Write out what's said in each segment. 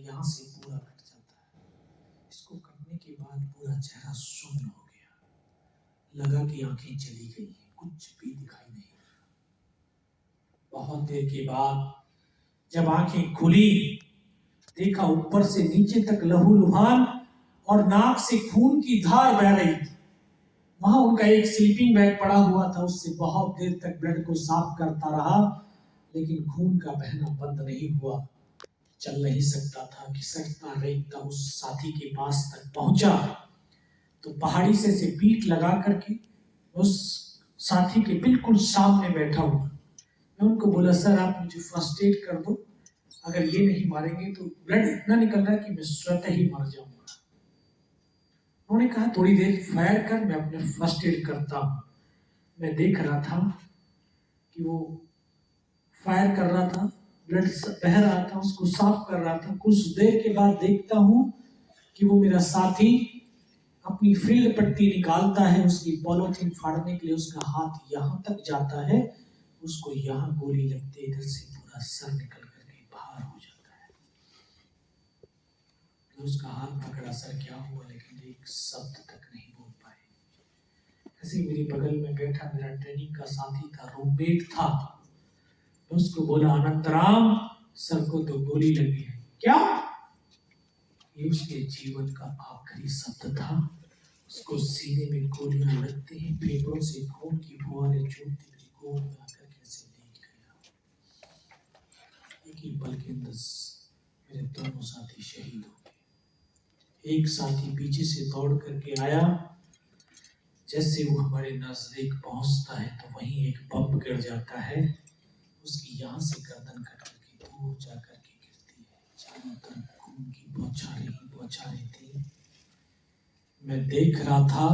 यहाँ से पूरा कट जाता है। इसको कटने के बाद पूरा चेहरा सुन्न हो गया, लगा कि आंखें चली गई, कुछ भी दिखाई नहीं। बहुत देर के बाद जब आंखें खुली, देखा ऊपर से नीचे तक लहूलुहान और नाक से खून की धार बह रही थी। वहां उनका एक स्लीपिंग बैग पड़ा हुआ था, उससे बहुत देर तक ब्लड को साफ करता रहा, लेकिन खून का बहना बंद नहीं हुआ। चल नहीं सकता था, खिसकता रेंगता उस साथी के पास तक पहुंचा तो पहाड़ी से पीठ लगा करके उस साथी के बिल्कुल सामने बैठा हुआ। मैं उनको बोला, सर आप मुझे फर्स्ट एड कर दो, अगर ये नहीं मारेंगे तो ब्लड इतना निकल रहा है कि मैं स्वतः ही मर जाऊंगा। उन्होंने कहा थोड़ी देर फायर कर, मैं अपने फर्स्ट एड करता हूँ। मैं देख रहा था कि वो फायर कर रहा था, ब्लड बह रहा था, उसको साफ कर रहा था। कुछ देर के बाद देखता हूँ कि वो मेरा साथी अपनी फील्ड पट्टी निकालता है, उसकी पॉलिथीन फाड़ने के लिए उसका हाथ यहाँ तक जाता है, उसको यहाँ गोली लगते इधर से पूरा सर निकल करके बाहर हो जाता है। तो उसका हाथ पकड़ा, सर क्या हुआ, लेकिन एक शब्द तक नहीं बोल पाए। ऐसे मेरे बगल में बैठा मेरा ट्रेनिंग का साथी था, रूममेट था। मैं उसको बोला, अनंतराम सर को तो गोली लगी है। क्या? ये उसके जीवन का आखिरी शब्द था। उसको सीने में गोलियां लगते हैं, फेफड़ों से खून की फुहारें छूटती मेरी गोद में आकर कैसे लेट गया। एक ही पल के अंदर मेरे दोनों साथी शहीद हो गए। एक साथी पीछे से दौड़ करके आया, जैसे वो हमारे नजदीक पहुंचता है तो वहीं एक बम गिर जाता है, उसकी यहाँ से गर्दन कट करके दूर जा करके गिरती है। चारों तरफ खून की बौछारें थी। मैं देख रहा था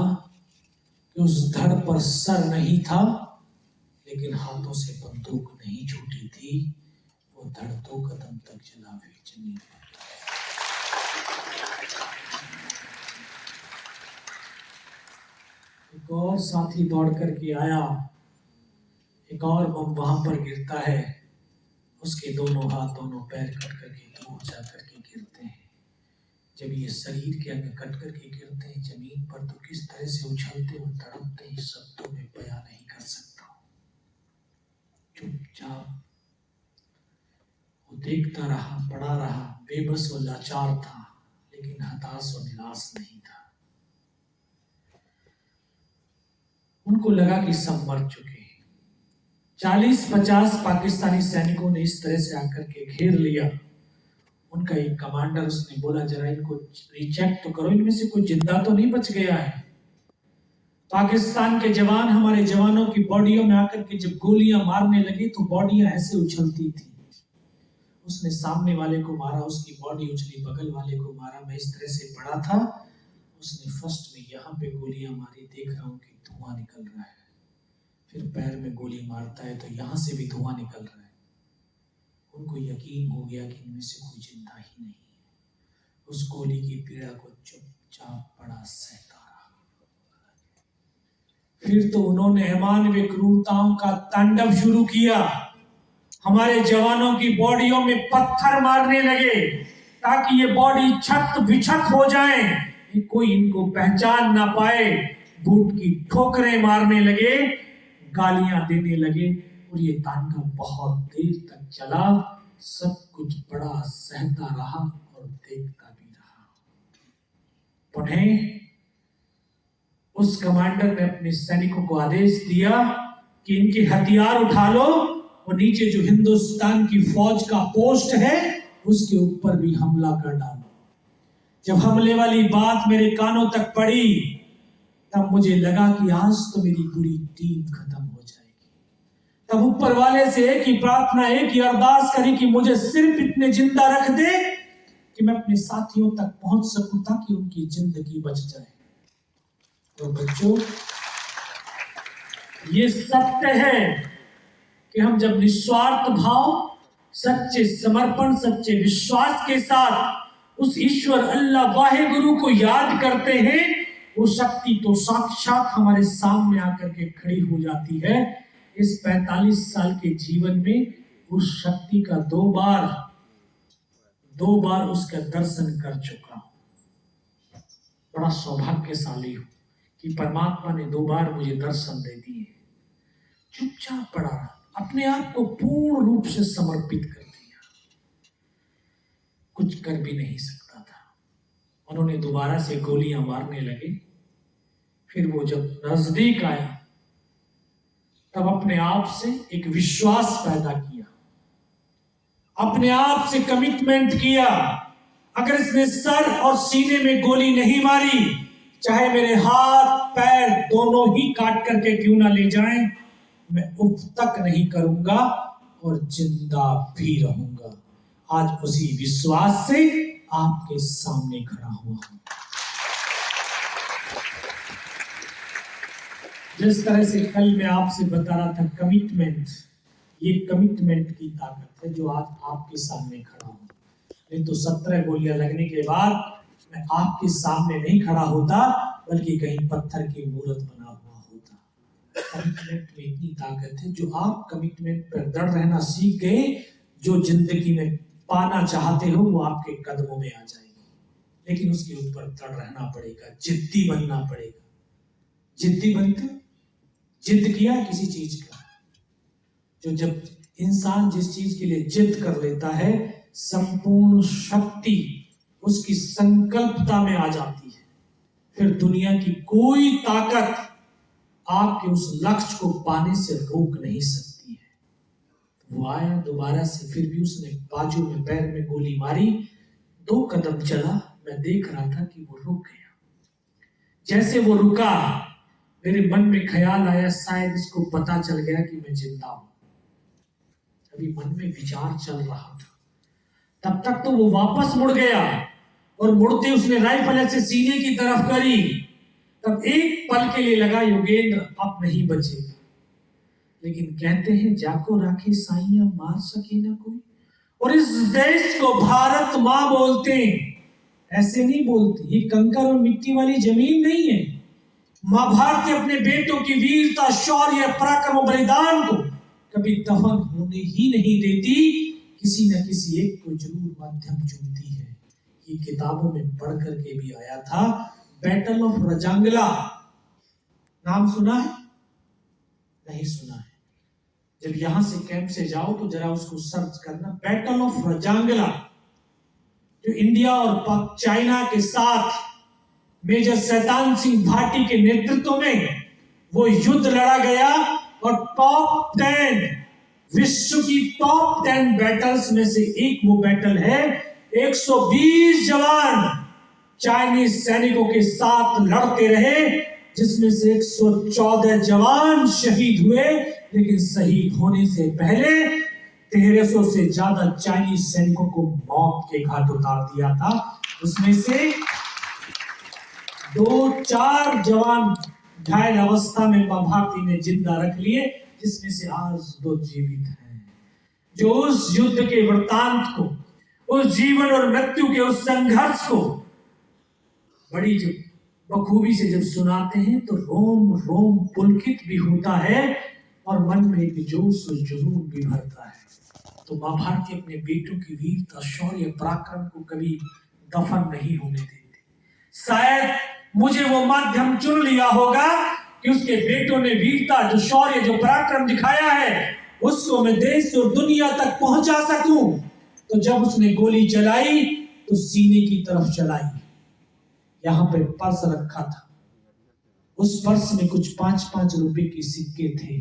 कि उस धड़ पर सर नहीं था, लेकिन हाथों से बंदूक नहीं छूटी थी। वो धड़ 2 कदम तक चला हुई जमीन पर। एक और साथी दौड़ करके आया, एक और बम वहां पर गिरता है, उसके दोनों हाथ दोनों पैर कट करके दूर जा करके गिरते हैं। जब ये शरीर के अंग कट करके गिरते हैं जमीन पर तो किस तरह से उछलते और तड़पते हैं, शब्दों में बयां नहीं कर सकता। चुपचाप वो देखता रहा, पड़ा रहा, बेबस और लाचार था, लेकिन हताश और निराश नहीं था। उनको लगा कि सब मर चुके हैं। 40-50 पाकिस्तानी सैनिकों ने इस तरह से आकर के घेर लिया। उनका एक कमांडर, उसने बोला, जरा इनको रीचेक तो करो, इनमें से कोई जिंदा तो नहीं बच गया है। पाकिस्तान के जवान हमारे जवानों की बॉडियों में आकर के जब गोलियां मारने लगे तो बॉडियां ऐसे उछलती थी। उसने सामने वाले को मारा, उसकी बॉडी उछली, बगल वाले को मारा। मैं इस तरह से पड़ा था, उसने फर्स्ट में यहाँ पे गोलियां मारी, देख रहा हूँ कि धुआं निकल रहा है। फिर पैर में गोली मारता है तो यहाँ से भी धुआं निकल रहा है। उनको यकीन हो गया कि इनमें से कोई जिंदा ही नहीं है। उस गोली की पीड़ा को चुपचाप पड़ा सहता रहा। फिर तो उन्होंने अमानवीय क्रूरताओं का तांडव शुरू किया। हमारे जवानों की बॉडियों में पत्थर मारने लगे ताकि ये बॉडी छत विछत हो जाए, कोई इनको पहचान ना पाए। बूट की ठोकरें मारने लगे, गालियां देने लगे, और ये तांडव बहुत देर तक चला। सब कुछ बड़ा सहता रहा और देखता भी रहा। पुनः उस कमांडर ने अपने सैनिकों को आदेश दिया कि इनके हथियार उठा लो और नीचे जो हिंदुस्तान की फौज का पोस्ट है उसके ऊपर भी हमला कर डालो। जब हमले वाली बात मेरे कानों तक पड़ी तब मुझे लगा कि आज तो मेरी पूरी टीम खत्म हो जाएगी। तब ऊपर वाले से एक ही प्रार्थना, एक ही अरदास करी कि मुझे सिर्फ इतने जिंदा रख दे कि मैं अपने साथियों तक पहुंच सकूं ताकि उनकी जिंदगी बच जाए। तो बच्चों, ये सत्य है कि हम जब निस्वार्थ भाव, सच्चे समर्पण, सच्चे विश्वास के साथ उस ईश्वर अल्लाह वाहे गुरु को याद करते हैं, वो शक्ति तो साक्षात हमारे सामने आकर के खड़ी हो जाती है। इस 45 साल के जीवन में उस शक्ति का 2 बार 2 बार उसका दर्शन कर चुका हूं। बड़ा सौभाग्यशाली हूं कि परमात्मा ने 2 बार मुझे दर्शन दे दिए। चुपचाप पड़ा रहा, अपने आप को पूर्ण रूप से समर्पित कर दिया, कुछ कर भी नहीं सकता था। उन्होंने दोबारा से गोलियां मारने लगे। फिर वो जब नजदीक आया तब अपने आप से एक विश्वास पैदा किया, अपने आप से कमिटमेंट किया, अगर इसने सर और सीने में गोली नहीं मारी, चाहे मेरे हाथ पैर दोनों ही काट करके क्यों ना ले जाएं, मैं उफ तक नहीं करूंगा और जिंदा भी रहूंगा। आज उसी विश्वास से आपके सामने खड़ा हुआ हूं। जिस तरह से कल मैं आपसे बता रहा था कमिटमेंट, ये कमिटमेंट की ताकत है जो आज आपके सामने खड़ा हूं। नहीं तो 17 गोलियां लगने के बाद मैं आपके सामने नहीं खड़ा होता, बल्कि कहीं पत्थर की मूर्त बना हुआ होता। कमिटमेंट में इतनी ताकत है, जो आप कमिटमेंट पर दृढ़ रहना सीख गए, जो जिंदगी में पाना चाहते हो वो आपके कदमों में आ जाएगी। लेकिन उसके ऊपर दृढ़ रहना पड़ेगा, जिद्दी बनना पड़ेगा। जिद्दी बनते, जिद किया किसी चीज का, जो जब इंसान जिस चीज के लिए जिद कर लेता है, संपूर्ण शक्ति उसकी संकल्पता में आ जाती है। फिर दुनिया की कोई ताकत आपके उस लक्ष्य को पाने से रोक नहीं सकती है। वो आया दोबारा से, फिर भी उसने बाजू में पैर में गोली मारी। 2 कदम चला, मैं देख रहा था कि वो रुक गया। जैसे वो रुका, मेरे मन में ख्याल आया शायद इसको पता चल गया कि मैं जिंदा हूं। अभी मन में विचार चल रहा था, तब तक तो वो वापस मुड़ गया और मुड़ते उसने राइफल ऐसे सीने की तरफ करी। तब एक पल के लिए लगा योगेंद्र अब नहीं बचेगा, लेकिन कहते हैं जाको राखी साइयां मार सके ना कोई। और इस देश को भारत मां बोलते हैं, ऐसे नहीं बोलते, ये कंकर और मिट्टी वाली जमीन नहीं है। मां भारती अपने बेटों की वीरता, शौर्य, पराक्रम और बलिदान को कभी दफन होने ही नहीं देती, किसी न किसी एक को जरूर माध्यम चुनती है। ये किताबों में पढ़ करके भी आया था। बैटल ऑफ रजांगला नाम सुना है? नहीं सुना है? जब यहां से कैंप से जाओ तो जरा उसको सर्च करना, बैटल ऑफ रजांगला, जो इंडिया और चाइना के साथ मेजर शैतान सिंह भाटी के नेतृत्व में वो युद्ध लड़ा गया। और टॉप 10 विश्व की टॉप 10 बैटल्स में से एक वो बैटल है। 120 जवान चाइनीज सैनिकों के साथ लड़ते रहे, जिसमें से 114 जवान शहीद हुए, लेकिन शहीद होने से पहले 1300 से ज्यादा चाइनीज सैनिकों को मौत के घाट उतार दिया था। उसमें से 2-4 जवान घायल अवस्था में मां भारती ने जिंदा रख लिए, जिसमें से आज 2 जीवित हैं, जो उस युद्ध के वृतांत को, उस जीवन और मृत्यु के उस संघर्ष को बड़ी जब बखूबी से जब सुनाते हैं तो रोम रोम पुलकित भी होता है और मन में एक जोश और जुनून भी भरता है। तो मां भारती अपने बेटों की वीरता, शौर्य, पराक्रम को कभी दफन नहीं होने देती। शायद मुझे वो माध्यम चुन लिया होगा कि उसके बेटों ने वीरता, जो शौर्य, जो पराक्रम दिखाया है, उसको मैं देश और दुनिया तक पहुंचा सकूं। तो जब उसने गोली चलाई तो सीने की तरफ चलाई। यहां पे पर्स रखा था, उस पर्स में कुछ 5-5 रुपए के सिक्के थे।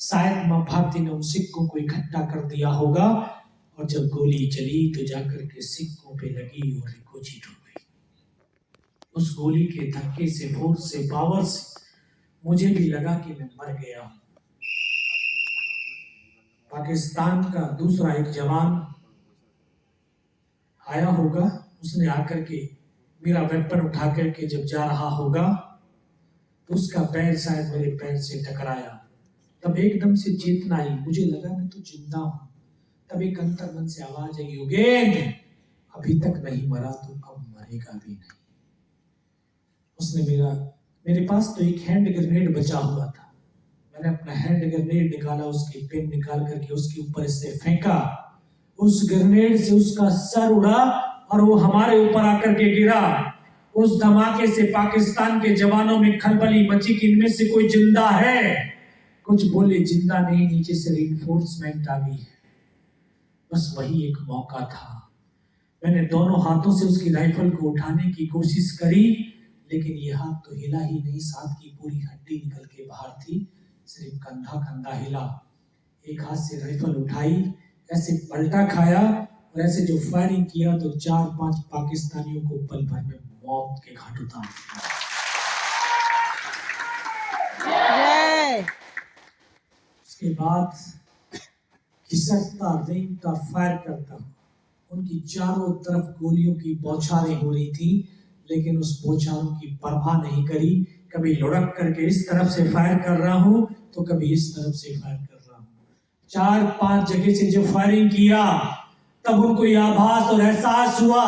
शायद मां भारती ने उन सिक्कों को इकट्ठा कर दिया होगा, और जब गोली चली तो जाकर के सिक्कों पे लगी और रिकोचित हो गई। उस गोली के धक्के से, फोर्स से, पावर से मुझे भी लगा कि मैं मर गया हूं। पाकिस्तान का दूसरा एक जवान आया होगा, उसने आकर के मेरा वेपन उठा करके जब जा रहा होगा तो उसका पैर शायद मेरे पैर से टकराया। तब एकदम से चेतना आई, मुझे लगा मैं तो जिंदा हूं। तब एक अंतर मन से आवाज आई, योगेंद्र अभी तक नहीं मरा तो अब मरेगा भी नहीं। उसने मेरे पास तो एक हैंड ग्रेनेड बचा हुआ था। मैंने अपना हैंड ग्रेनेड निकाला, उसकी पिन निकाल करके उसके ऊपर इससे फेंका उस ग्रेनेड से उसका सर उड़ा और वो हमारे ऊपर आकर के गिरा। उस धमाके से पाकिस्तान के जवानों में खलबली मची कि इनमें से कोई जिंदा है। कुछ बोले जिंदा नहीं, नीचे से रिइंफोर्समेंट आ गई है। बस वही एक मौका था। मैंने दोनों हाथों से उसकी राइफल को उठाने की कोशिश करी, लेकिन ये हाथ तो हिला ही नहीं, साथ की पूरी हड्डी निकल के बाहर थी, सिर्फ कंधा कंधा हिला। एक हाथ से राइफल उठाई, ऐसे पलटा खाया और ऐसे जो फायरिंग किया तो 4-5 पाकिस्तानियों को पल भर में मौत के घाट उतार दिया। उसके बाद खिसकता रेंगता फायर करता हूँ। उनकी चारों तरफ गोलियों की बौछारें हो रही थी, लेकिन उस बौछारों की परवाह नहीं करी। कभी लुढ़क करके इस तरफ से फायर कर रहा हूँ तो कभी इस तरफ से फायर कर रहा हूँ। 4-5 जगह से जब फायरिंग किया तब उनको यह आभास और एहसास हुआ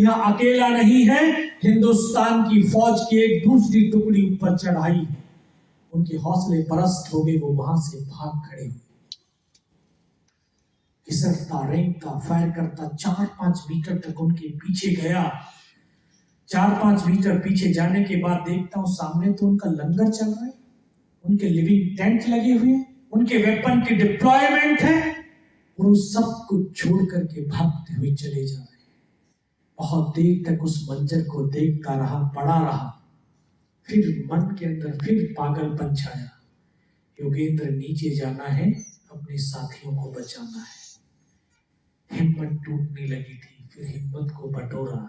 यहाँ अकेला नहीं है, हिंदुस्तान की फौज की एक दूसरी टुकड़ी ऊपर चढ़ाई है। उनके हौसले परस्त हो गए, वो वहां से भाग खड़े हुए। खिसकता रेंगता फायर करता 4-5 मीटर तक उनके पीछे गया। 4-5 मीटर पीछे जाने के बाद देखता हूं सामने तो उनका लंगर चल रहा है, उनके लिविंग टेंट लगे हुए, उनके वेपन की डिप्लॉयमेंट है और उस सब को छोड़ करके भागते हुए चले जा रहे हैं। बहुत देर तक उस मंजर को देखता रहा, पड़ा रहा। फिर मन के अंदर फिर पागलपन छाया। योगेंद्र नीचे जाना है, अपने साथियों को बचाना है। हिम्मत टूटने लगी थी, फिर हिम्मत को बटोरा,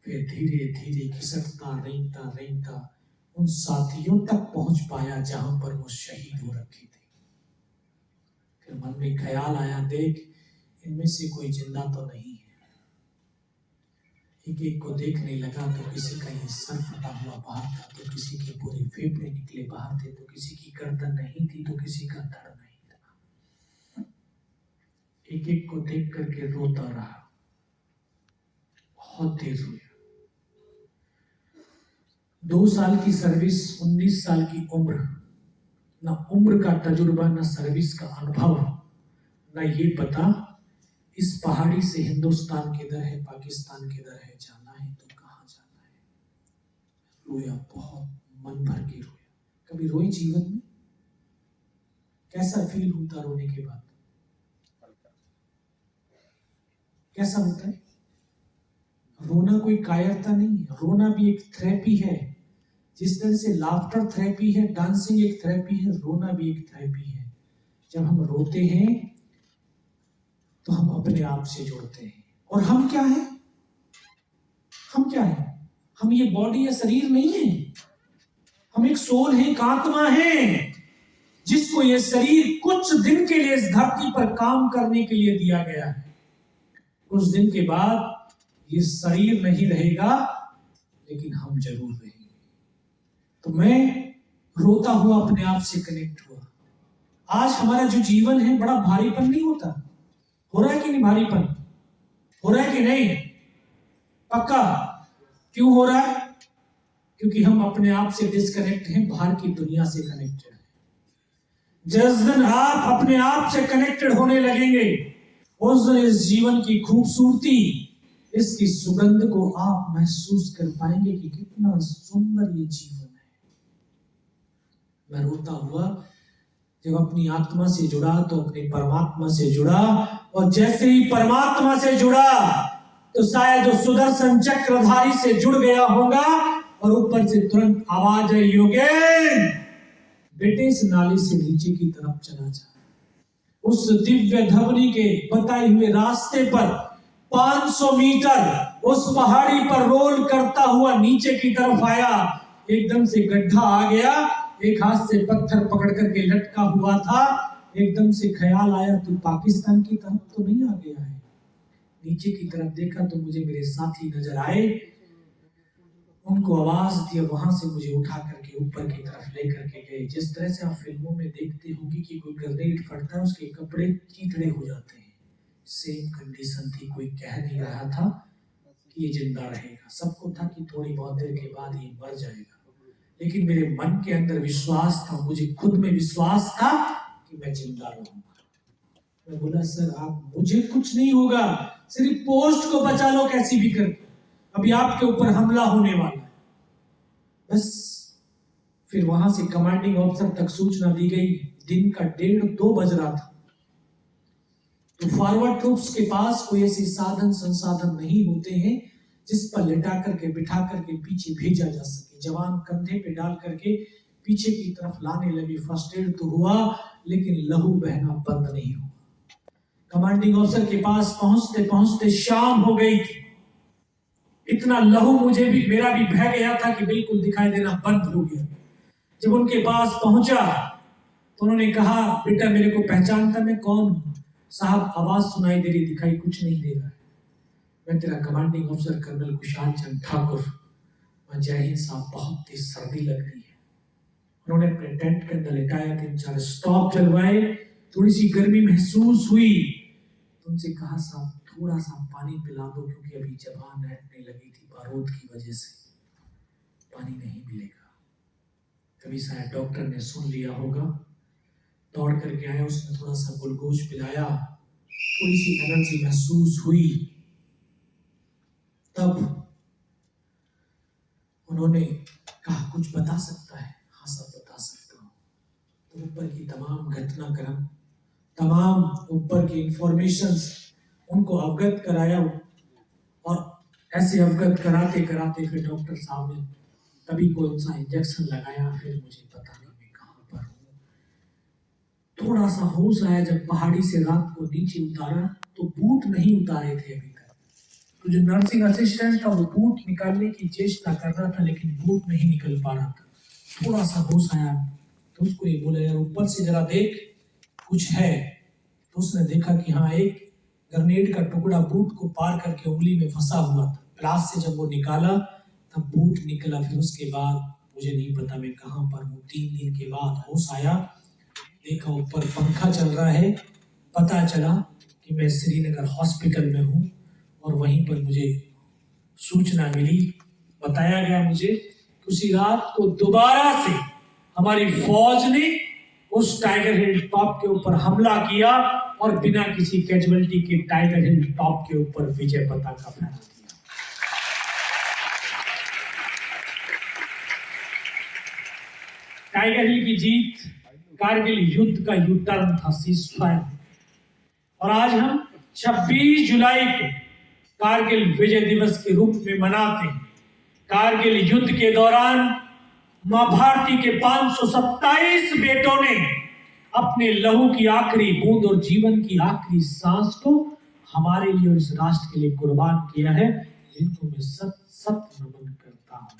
फिर धीरे धीरे खिसकता रेंगता रेंगता उन साथियों तक पहुंच पाया जहां पर वो शहीद हो रखे थे। फिर मन में ख्याल आया, देख इनमें से कोई जिंदा तो नहीं है। एक एक को देखने लगा तो किसी का ये सर फटा हुआ बाहर था, तो किसी के पूरे फेफड़े निकले बाहर थे, तो किसी की गर्दन नहीं थी, तो किसी का धड़ नहीं था। एक एक को देख करके रोता रहा, बहुत देर हुई। 2 साल की सर्विस, 19 साल की उम्र, ना उम्र का तजुर्बा, ना सर्विस का अनुभव, ना ये पता इस पहाड़ी से हिंदुस्तान किधर है, पाकिस्तान किधर है, जाना है तो कहाँ जाना है। रोया, बहुत मन भर के रोया। कभी रोए जीवन में? कैसा फील होता रोने के बाद? कैसा होता है? रोना कोई कायरता नहीं है, रोना भी एक थेरेपी है। जिस तरह से लाफ्टर थेरेपी है, डांसिंग एक थेरेपी है, रोना भी एक थेरेपी है। जब हम रोते हैं तो हम अपने आप से जुड़ते हैं। और हम क्या है? हम क्या है? हम ये बॉडी या शरीर नहीं है, हम एक सोल है, एक आत्मा है, जिसको ये शरीर कुछ दिन के लिए इस धरती पर काम करने के लिए दिया गया है। कुछ दिन के बाद ये शरीर नहीं रहेगा, लेकिन हम जरूर रहेंगे। तो मैं रोता हुआ अपने आप से कनेक्ट हुआ। आज हमारा जो जीवन है बड़ा भारीपन नहीं होता? हो रहा है कि नहीं भारीपन? हो रहा है कि नहीं? पक्का? क्यों हो रहा है? क्योंकि हम अपने आप से डिस्कनेक्ट हैं, बाहर की दुनिया से कनेक्टेड हैं। जिस दिन आप अपने आप से कनेक्टेड होने लगेंगे, उस दिन इस जीवन की खूबसूरती, इसकी सुगंध को आप महसूस कर पाएंगे कि कितना सुंदर ये जीवन है। मैं रोता हुआ जब अपनी आत्मा से जुड़ा तो अपने परमात्मा से जुड़ा, और जैसे ही परमात्मा से जुड़ा तो शायद जो सुदर्शन चक्रधारी से जुड़ गया होगा, और ऊपर से तुरंत आवाज है, योगेन बेटे इस नाले से नीचे की तरफ चला जा। उस दिव्य धवनी के बताए हुए रास्ते पर 500 मीटर उस पहाड़ी पर रोल करता हुआ नीचे की तरफ आया। एकदम से गड्ढा आ गया, एक हाथ से पत्थर पकड़ करके लटका हुआ था। एकदम से ख्याल आया, तू पाकिस्तान की तरफ तो नहीं आ गया है? नीचे की तरफ देखा तो मुझे मेरे साथी नजर आए, उनको आवाज दिया, वहां से मुझे उठा करके ऊपर की तरफ लेकर के गए। जिस तरह से आप फिल्मों में देखते होंगे कि कोई ग्रेनेड फटता है, उसके कपड़े चीथड़े हो जाते हैं, सेम कंडीशन थी। कोई कह नहीं रहा था कि ये जिंदा रहेगा, सबको था कि थोड़ी बहुत देर के बाद ये मर जाएगा, लेकिन मेरे मन के अंदर विश्वास था, मुझे खुद में विश्वास था कि मैं जिंदा रहूंगा, मैं बोला सर आप, मुझे कुछ नहीं होगा, सिर्फ पोस्ट को बचा लो कैसी भी करके, अभी आपके ऊपर हमला होने वाला है। बस फिर वहां से कमांडिंग ऑफिसर तक सूचना दी गई। दिन का 1:30-2 बज रहा था। तो फॉरवर्ड ट्रूप्स के पास कोई ऐसे साधन संसाधन नहीं होते हैं जिस पर लिटा करके बिठा करके पीछे भेजा जा सके। जवान कंधे पे डाल करके पीछे की तरफ लाने लगे। फर्स्ट एड तो हुआ, लेकिन लहू बहना बंद नहीं हुआ। कमांडिंग ऑफिसर के पास पहुंचते पहुंचते शाम हो गई थी। इतना लहू मुझे भी, मेरा भी बह गया था कि बिल्कुल दिखाई देना बंद हो गया। जब उनके पास पहुंचा तो उन्होंने कहा, बेटा मेरे को पहचानता मैं कौन हूं? साहब आवाज सुनाई दे रही, दिखाई कुछ नहीं दे रहा है। मैं तेरा commanding officer colonel Kushal Chand Thakur. मैं जय हिंद साहब, बहुत तेज सर्दी लग रही है। उन्होंने अपने टेंट के अंदर लिटाया, 3-4 स्टॉप जलवाए, थोड़ी सी गर्मी महसूस हुई। तुमसे कहा साहब थोड़ा सा पानी पिला दो, क्योंकि अभी जबान हटने लगी थी बारूद की वजह से, पानी नहीं मिलेगा। कभी शायद डॉक्टर ने सुन लिया होगा, दौड़ करके आया, उसने थोड़ा सा ग्लूकोज पिलाया, थोड़ी सी एनर्जी महसूस हुई। तब उन्होंने कहा कुछ बता सकता है? हाँ सब बता सकता हूँ। तो ऊपर की तमाम घटनाक्रम, तमाम ऊपर की इंफॉर्मेशंस उनको अवगत कराया। और ऐसे अवगत कराते कराते फिर डॉक्टर साहब ने तभी कोई सा इंजेक्शन लगाया। फिर मुझे पता नहीं मैं कहाँ पर हूँ। थोड़ा सा होश आया जब पहाड़ी से रात को नीचे उतारा, तो बूट नहीं उतारे थे अभी तक। तो जो नर्सिंग असिस्टेंट था वो बूट निकालने की चेष्टा कर रहा था, लेकिन बूट नहीं निकल पा रहा था। थोड़ा सा होश आया तो उसको ये बोला, यार ऊपर से जरा देख कुछ है। तो उसने देखा कि हाँ, एक ग्रेनेड का टुकड़ा बूट को पार करके उंगली में फंसा हुआ था। क्लास से जब वो निकाला तब बूट निकला। फिर उसके बाद मुझे नहीं पता मैं कहाँ पर हूँ। 3 दिन के बाद होश आया, देखा ऊपर पंखा चल रहा है, पता चला कि मैं श्रीनगर हॉस्पिटल में हूँ। और वहीं पर मुझे सूचना मिली, बताया गया मुझे कि उसी रात को दोबारा से हमारी फौज ने उस टाइगर हिल टॉप के ऊपर हमला किया और बिना किसी कैजुअलिटी के टाइगर हिल टॉप के ऊपर विजय पताका फहरा दिया। टाइगर हिल की जीत कारगिल युद्ध का यू टर्न था, सीज़फायर। और आज हम 26 जुलाई को कारगिल विजय दिवस के रूप में मनाते हैं। कारगिल युद्ध के दौरान मां भारती के 527 बेटों ने अपने लहू की आखिरी बूंद और जीवन की आखिरी सांस को हमारे लिए और इस राष्ट्र के लिए कुर्बान किया है, जिनको मैं सत सत नमन करता हूं।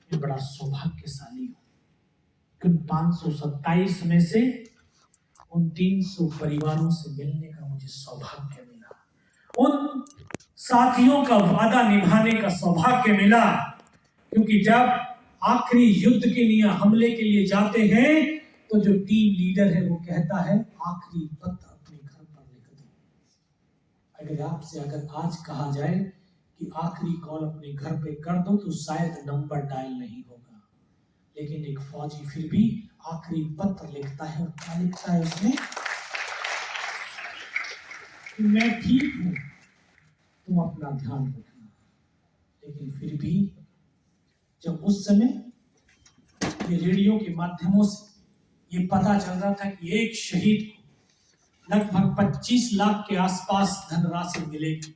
मैं बड़ा सौभाग्यशाली हूं कि 527 में से उन 300 परिवारों से मिलने का मुझे सौभाग्य मिला, उन साथियों का वादा निभाने का सौभाग्य मिला। क्योंकि जब आखिरी युद्ध के लिए हमले के लिए जाते हैं तो जो टीम लीडर है वो कहता है आखिरी पत्र अपने घर पर लिख दो। अगर आपसे आज कहा जाए कि आखिरी कॉल अपने घर पे कर दो तो शायद नंबर डायल नहीं होगा, लेकिन एक फौजी फिर भी आखिरी पत्र लिखता है। और क्या लिखता है उसमें? मैं ठीक हूं, तुम अपना ध्यान रखना। लेकिन फिर भी जब उस समय ये रेडियो के माध्यमों से ये पता चल रहा था कि एक शहीद को लगभग 25 लाख के आसपास धनराशि मिलेगी,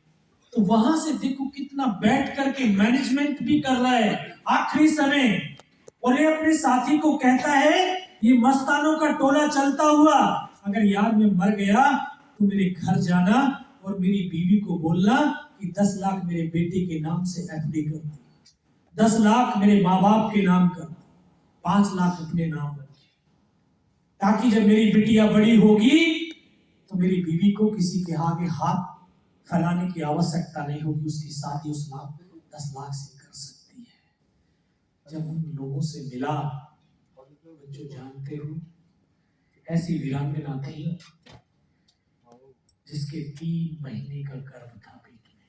तो वहां से देखो कितना बैठ करके मैनेजमेंट भी कर रहा है आखिरी समय। और ये अपने साथी को कहता है, ये मस्तानों का टोला चलता हुआ, अगर यार मैं मर गया तो मेरे घर जाना और मेरी बीवी को बोलना कि 10 लाख मेरे बेटे के नाम से एफडी कर दो, 10 लाख मेरे माँ बाप के नाम कर, 5 लाख अपने नाम रखे, ताकि जब मेरी बिटिया बड़ी होगी तो मेरी बीवी को किसी के आगे हाथ फैलाने की आवश्यकता नहीं होगी, उसकी शादी उस 10 लाख से कर सकती है। जब उन लोगों से मिला, जो जानते हो ऐसी वीरांगना थी जिसके 3 महीने का गर्भ था पेट में,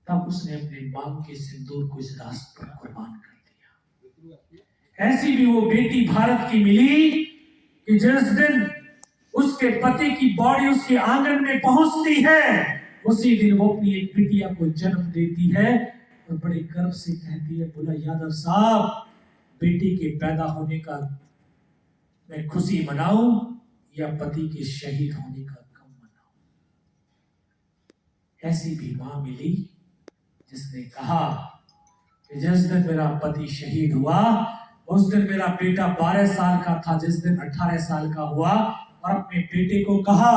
तब उसने अपने मांग के सिंदूर को इस राष्ट्र पर कुर्बान कर दिया। ऐसी भी वो बेटी भारत की मिली कि जिस दिन उसके पति की बॉडी उसके आंगन में पहुंचती है, उसी दिन वो अपनी एक बिटिया को जन्म देती है और बड़े गर्व से कहती है, बोला यादव साहब, बेटी के पैदा होने का मैं खुशी मनाऊं या पति के शहीद होने का गम मनाऊं। ऐसी भी मां मिली जिसने कहा कि जिस दिन मेरा पति शहीद हुआ उस दिन मेरा बेटा 12 साल का था, जिस दिन 18 साल का हुआ, और अपने बेटे को कहा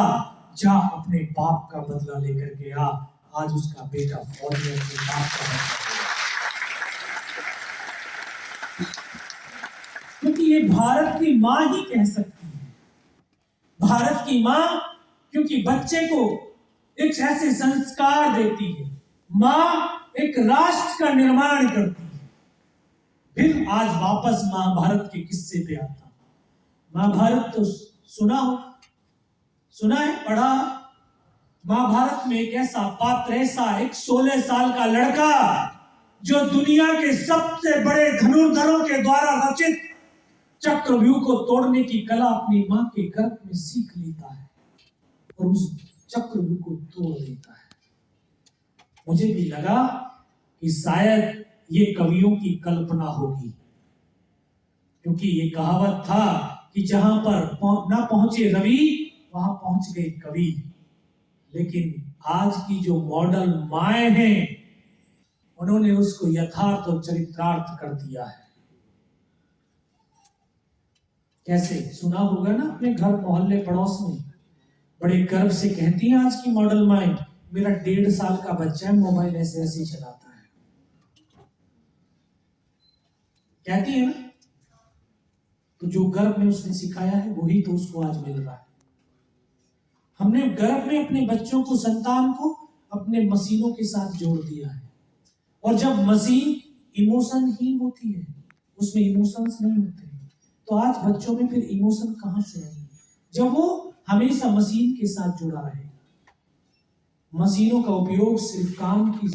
जा अपने बाप का बदला लेकर के आ। आज उसका बेटा फौज में अपने बाप का बदला ले, क्योंकि ये भारत की मां ही कह सकती है। भारत की मां क्योंकि बच्चे को एक ऐसे संस्कार देती है, मां एक राष्ट्र का निर्माण करती है। फिर आज वापस महाभारत के किस्से पे आता हूं। महाभारत तो सुना हो, सुना है, पढ़ा। महाभारत में एक ऐसा पात्र, ऐसा एक 16 साल का लड़का जो दुनिया के सबसे बड़े धनुर्धरों के द्वारा रचित चक्रव्यूह को तोड़ने की कला अपनी मां के गर्भ में सीख लेता है और उस चक्रव्यूह को तोड़ देता है। मुझे भी लगा कि शायद ये कवियों की कल्पना होगी, क्योंकि ये कहावत था कि जहां पर ना पहुंचे रवि वहां पहुंच गए कवि। लेकिन आज की जो मॉडल माएं हैं उन्होंने उसको यथार्थ और चरित्रार्थ कर दिया है। कैसे? सुना होगा ना अपने घर मोहल्ले पड़ोस में, बड़े गर्व से कहती हैं आज की मॉडल माएं, मेरा 1.5 साल का बच्चा है, मोबाइल ऐसे ऐसे चलाता है, कहती है ना। तो जो गर्भ में उसने सिखाया है वही तो उसको आज मिल रहा है। हमने गर्भ में अपने बच्चों को, संतान को अपने मशीनों के साथ जोड़ दिया है, और जब मशीन इमोशनहीन होती है, उसमें इमोशंस नहीं होते, तो आज बच्चों में फिर इमोशन कहां से आएंगे जब वो हमेशा मशीन के साथ जुड़ा रहेगा। मशीनों का उपयोग सिर्फ काम की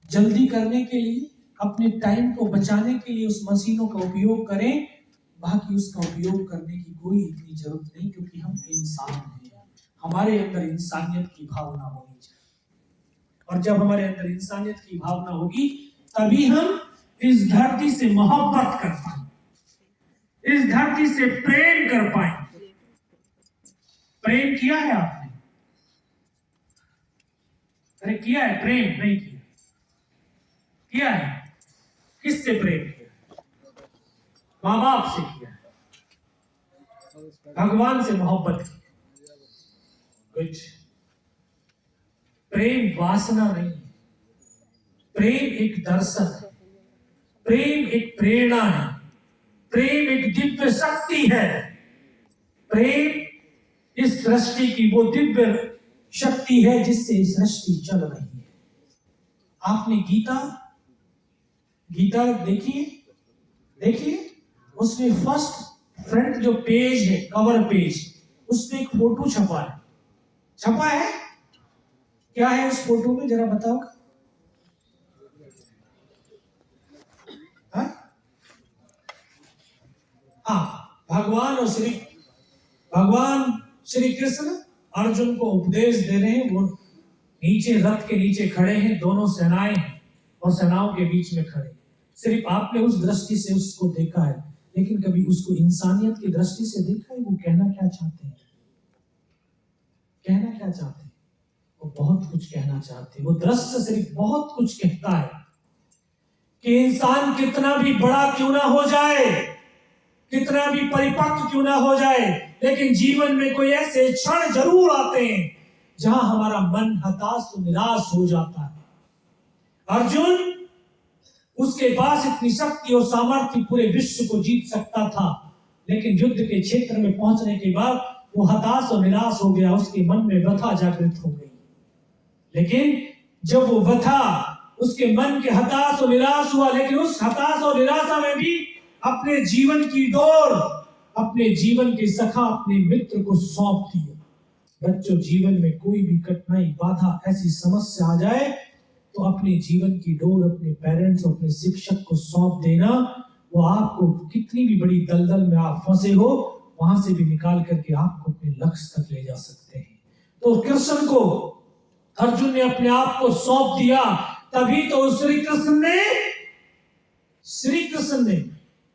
जल्दी करने के लिए, अपने टाइम को बचाने के लिए उस मशीनों का उपयोग करें, बाकी उसका उपयोग करने की कोई इतनी जरूरत नहीं, क्योंकि हम इंसान हैं, हमारे अंदर इंसानियत की भावना होनी चाहिए। और जब हमारे अंदर इंसानियत की भावना होगी तभी हम इस धरती से मोहब्बत कर पाएंगे, इस धरती से प्रेम कर पाएंगे। प्रेम किया है आपने? अरे किया है? प्रेम नहीं किया? किया है? किससे प्रेम किया? माँ बाप से किया, भगवान से मोहब्बत की। कुछ प्रेम वासना नहीं है, प्रेम एक दर्शन है, प्रेम एक प्रेरणा है, प्रेम एक दिव्य शक्ति है। प्रेम इस सृष्टि की वो दिव्य शक्ति है जिससे सृष्टि चल रही है। आपने गीता देखिए, उसमें फर्स्ट फ्रंट जो पेज है, कवर पेज, उसमें एक फोटो छपा है। क्या है उस फोटो में, जरा बताओ। भगवान श्री कृष्ण अर्जुन को उपदेश दे रहे हैं। वो नीचे रथ के नीचे खड़े हैं, दोनों सेनाएं और सेनाओं के बीच में खड़े। सिर्फ आपने उस दृष्टि से उसको देखा है, लेकिन कभी उसको इंसानियत की दृष्टि से देखा है? वो कहना क्या चाहते हैं? वो बहुत कुछ कहना चाहते हैं। वो दृश्य सिर्फ बहुत कुछ कहता है कि इंसान कितना भी बड़ा क्यों ना हो जाए, कितना भी परिपक्व क्यों ना हो जाए, लेकिन जीवन में कोई ऐसे क्षण जरूर आते हैं जहां हमारा मन हताश और निराश हो जाता है। अर्जुन, उसके पास इतनी शक्ति और सामर्थ्य पूरे विश्व को जीत सकता था, लेकिन युद्ध के क्षेत्र में पहुंचने के बाद वो हताश और निराश हो गया, उसके मन में व्यथा जागृत हो गई। लेकिन जब वो व्यथा उसके मन के हताश और निराश हुआ, लेकिन उस हताश और निराशा में भी अपने जीवन की डोर, अपने जीवन के सखा, अपने मित्र को सौंप दिया। बच्चों, जीवन में कोई भी कठिनाई, बाधा, ऐसी समस्या आ जाए तो अपने जीवन की डोर अपने पेरेंट्स, अपने शिक्षक को सौंप देना। वो आपको कितनी भी बड़ी दलदल में आप फंसे हो, वहां से भी निकाल करके आपको अपने लक्ष्य तक ले जा सकते हैं। तो कृष्ण को अर्जुन ने अपने आप को सौंप दिया, तभी तो श्री कृष्ण ने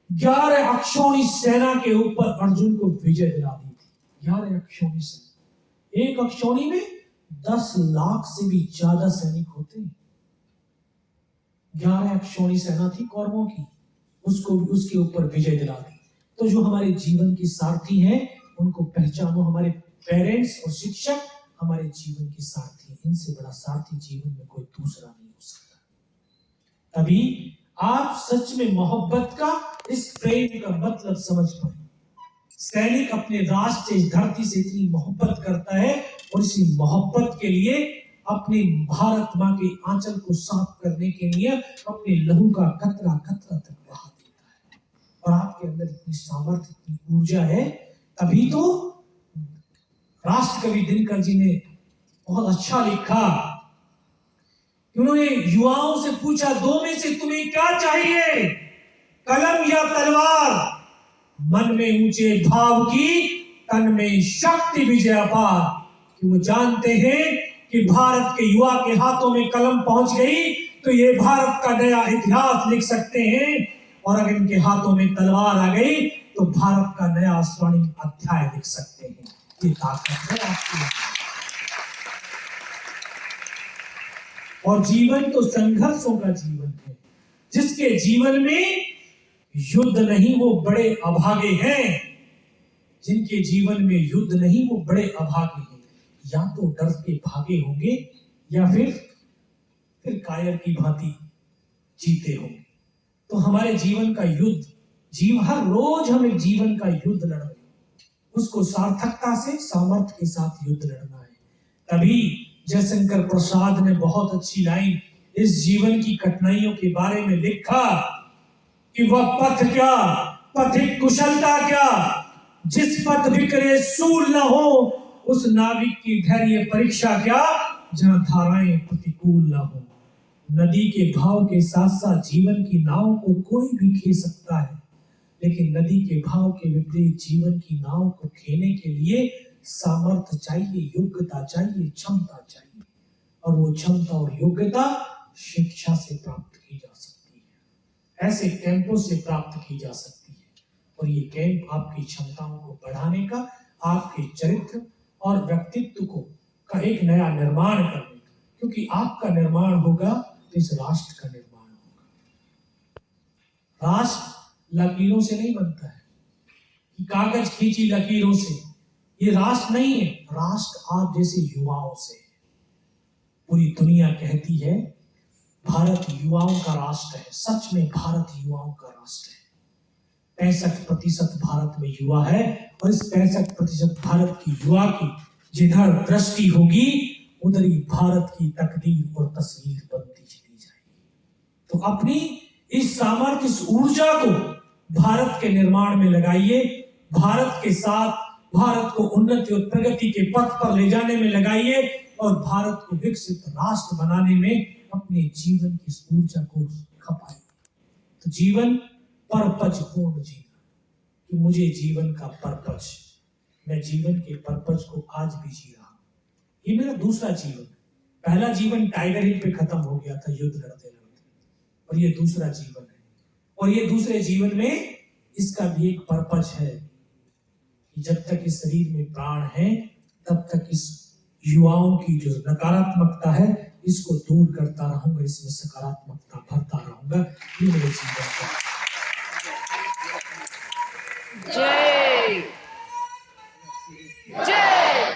11 अक्षौणी सेना के ऊपर अर्जुन को विजय दिला दी थी। 11 अक्षौणी सेना, एक अक्षौणी में 10 लाख से भी ज्यादा सैनिक होते हैं। 11 अक्षौणी सेना थी कौरवों की, उसको भी उसके ऊपर विजय दिला दी। तो जो हमारे जीवन की सारथी हैं उनको पहचानो। हमारे पेरेंट्स और शिक्षक हमारे जीवन की सारथी, इनसे बड़ा सारथी जीवन में कोई दूसरा नहीं हो सकता। तभी आप सच में मोहब्बत का, इस प्रेम का मतलब समझ पाए। सैनिक अपने राष्ट्र से, इस धरती से इतनी मोहब्बत करता है और इसी मोहब्बत के लिए अपने भारत माँ के आंचल को साफ करने के लिए अपने लहू का कतरा कतरा तक बहा देता है। और आपके अंदर इतनी सामर्थ्य, इतनी ऊर्जा है। तभी तो राष्ट्र कवि दिनकर जी ने बहुत अच्छा लिखा। उन्होंने युवाओं से पूछा, दो में से तुम्हें क्या चाहिए, कलम या तलवार? मन में ऊंचे भाव की, तन में शक्ति विजय अपार। कि वो जानते हैं कि भारत के युवा के हाथों में कलम पहुंच गई तो ये भारत का नया इतिहास लिख सकते हैं, और अगर इनके हाथों में तलवार आ गई तो भारत का नया स्वर्णिम अध्याय लिख सकते हैं। ये ताकत है आपकी। और जीवन तो संघर्षों का जीवन है। जिसके जीवन में युद्ध नहीं वो बड़े अभागे हैं। जिनके जीवन में युद्ध नहीं वो बड़े अभागे हैं। या तो डर के भागे होंगे या फिर कायर की भांति जीते होंगे। तो हमारे जीवन का युद्ध, हर रोज हमें जीवन का युद्ध लड़ना है। उसको सार्थकता से, सामर्थ्य के साथ युद्ध लड़ना है। तभी जयशंकर प्रसाद ने बहुत अच्छी लाइन इस जीवन की कठिनाइयों के बारे में लिखा कि वह पथ क्या, पथिक कुशलता क्या, जिस पथ बिखरे सूल न हो, उस नाविक की धैर्य परीक्षा क्या, जहां धाराएं प्रतिकूल न हो। नदी के भाव के साथ साथ जीवन की नाव को कोई भी खे सकता है, लेकिन नदी के भाव के विपरीत जीवन की नाव को खेने के लिए सामर्थ्य चाहिए, योग्यता चाहिए, क्षमता चाहिए। और वो क्षमता और योग्यता शिक्षा से प्राप्त की जा सकती है, ऐसे कैंपों से प्राप्त की जा सकती है। और ये कैंप आपकी क्षमताओं को बढ़ाने का, आपके चरित्र और व्यक्तित्व को का एक नया निर्माण करने का, क्योंकि आपका निर्माण होगा तो इस राष्ट्र का निर्माण होगा। राष्ट्र लकीरों से नहीं बनता है कि कागज खींची लकीरों से, ये राष्ट्र नहीं है। राष्ट्र आप जैसे युवाओं से है। पूरी दुनिया कहती है भारत युवाओं का राष्ट्र है। सच में भारत युवाओं का राष्ट्र है। 65% भारत में युवा है, और इस 65% भारत की युवा की जिधर दृष्टि होगी उधर ही भारत की तकदीर और तस्वीर बनती चली जाएगी। तो अपनी इस सामर्थ्य, इस ऊर्जा को भारत के निर्माण में लगाइए। भारत के साथ भारत को उन्नति और प्रगति के पथ पर ले जाने में लगाइए, और भारत को विकसित राष्ट्र बनाने में अपने जीवन की इस ऊर्जा को खपाइए। तो जीवन पर्पज पूर्ण जीवन, कि मुझे जीवन का पर्पज, मैं जीवन के पर्पज को आज भी जी रहा हूं। ये मेरा दूसरा जीवन। पहला जीवन टाइगर हिल पे खत्म हो गया था युद्ध लड़ते लड़ते, और ये दूसरा जीवन है। और ये दूसरे जीवन में इसका भी एक पर्पज है कि जब तक इस शरीर में प्राण है तब तक इस युवाओं की जो नकारात्मकता है इसको दूर करता रहूंगा, इसमें सकारात्मकता भरता रहूंगा। ये मेरे जीवन का जय जय।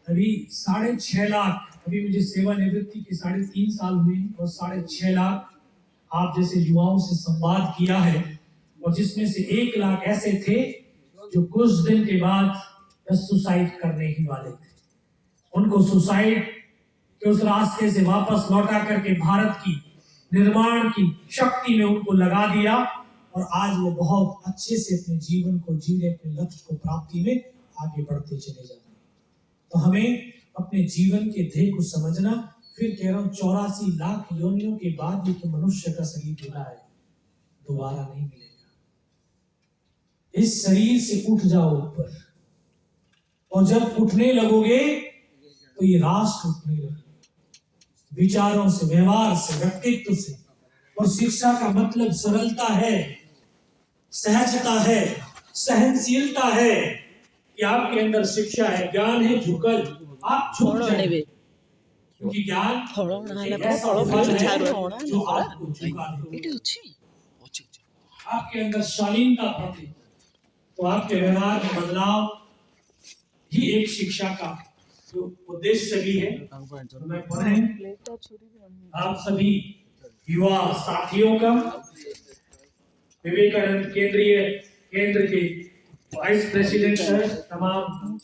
अभी 6.5 लाख, अभी मुझे सेवानिवृत्ति के 3.5 साल हुए, और 6.5 लाख आप जैसे युवाओं से संवाद किया है, और जिसमें से 1 लाख ऐसे थे जो कुछ दिन के बाद सुसाइड करने ही वाले थे। उनको सुसाइड के उस रास्ते से वापस लौटा करके भारत की निर्माण की शक्ति में उनको लगा दिया, और आज वो बहुत अच्छे से अपने जीवन को जी रहे, अपने लक्ष्य को प्राप्ति में आगे बढ़ते चले जा रहे हैं। तो हमें अपने जीवन के ध्येय को समझना, फिर कह रहा हूं 84 लाख योनियों के बाद भी तो मनुष्य का शरीर मिला है, दोबारा नहीं मिलेगा। इस शरीर से उठ जाओ ऊपर, और जब उठने लगोगे तो ये राष्ट्र उठने लगेगा, विचारों से, व्यवहार से, व्यक्तित्व से। और शिक्षा का मतलब सरलता है, सहजता है, सहनशीलता है कि आपके अंदर शिक्षा है, ज्ञान है, झुकल, आप झुक जाएंगे, क्योंकि ज्ञान एक ऐसा फल है जो आपको झुका देगा। आपके अंदर शालीनता भरती, तो आपके व्यवहार में बदलाव ही एक शिक्षा का जो उद्देश्य भी है। तो मैं पुनः आप सभी युवा साथियों का, विवेकानंद केंद्रीय केंद्र के वाइस प्रेसिडेंट सर, तमाम